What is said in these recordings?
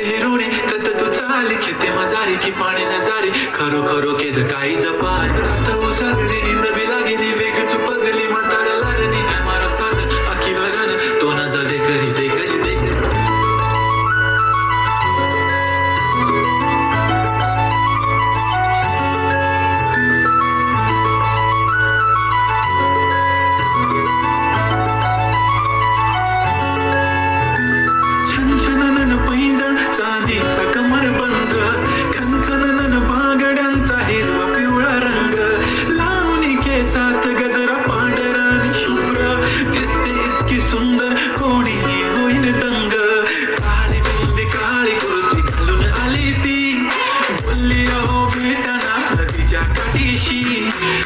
हिरोने कत तू चाली खेते मजारी की पाणी नजारी खरो खरो केद काही जपारी रात उसागरी नींद बी लागेली वेग चुपगली म्हातारा लाडणी नाही मारा साज आखी वगन तो न जा दे करी दे करी दे करी छनछनन पैंजण चांदीचा कमर बंद खनखनन बागड्यांचा हिरवा पिवळा रंग लावणी केसात गजरा पांढरा आणि शुभ्र दिसते इतकी सुंदर कोणी होईल दंग काळी बिंदी काळी कुर्ती घालून आली ती बोलली अहो भेटाना नदीच्या काठीशी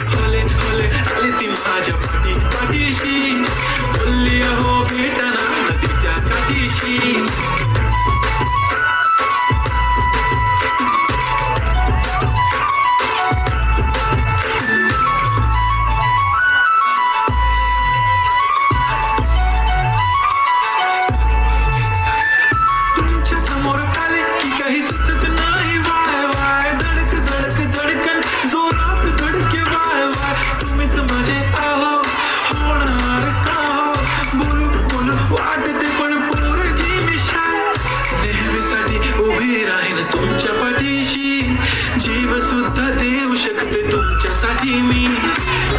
हले हले आली ती माझ्या पाठी पाठीशी बोलली अहो भेटाना नदीच्या काठीशी समोर आले की काही सुचत नाही वाय वाय धडक धडक धडकन जोरात धडके वाय वाय तुम्हीच माझे आहो होणार का हो बोलू बोलू वाटते पण पोरगी मी शाय नेहमीसाठी उभी राहीन तुमच्या पाठीशी जीव सुद्धा देऊ शकते तुमच्यासाठी मी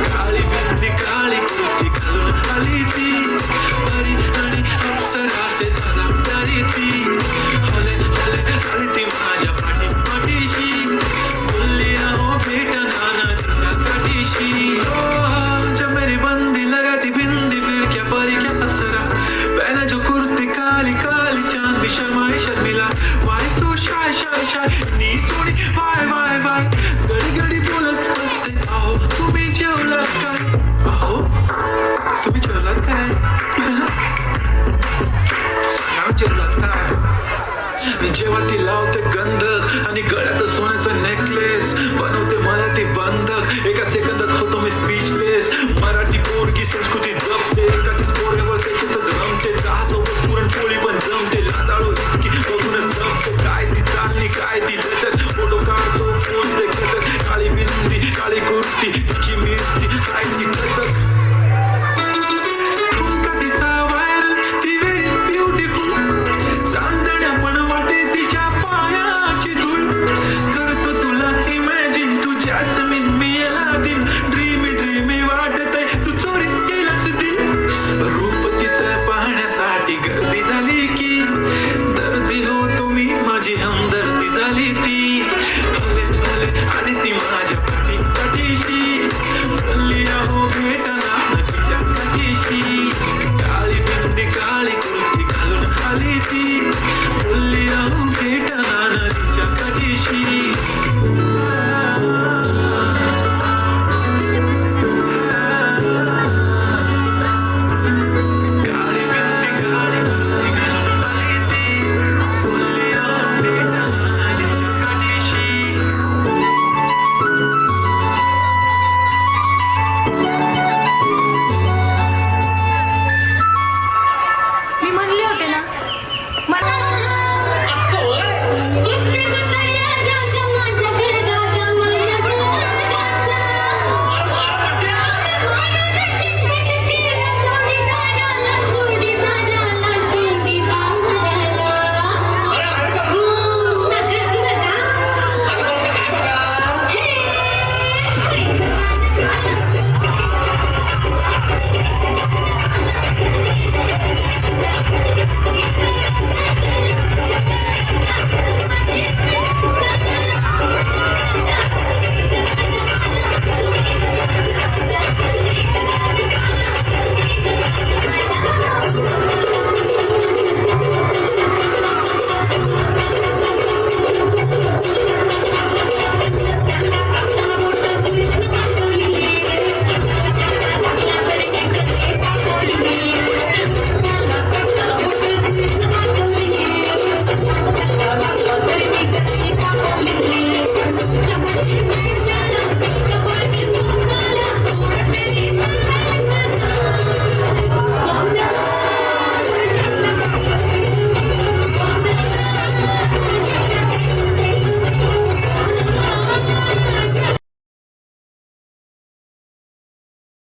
काळी बिंदी काळी कुर्ती घालून आली ती परी आणि अप्सराचे जबाबदारी ती हले हले आली ती माझ्या पाठी पाठीशी बोलली अहो भेटना नदीच्या काठीशी जब मेरी बंदी लगा ती बिंदी फिर क्या परी क्या अप्सरा पहना जो कुर्ती काली काली चांद भी शर्माई शर्मिला why so shy shy shy नी सोनी वाय वाय वाय गडी गडी बोलत असते अहो तुम्ही जेवलात काय अहो तुम्ही जेवलात काय सांगा जेवलात काय जेव्हा ती लावते गंध आणि गळ्यात सोन्याचं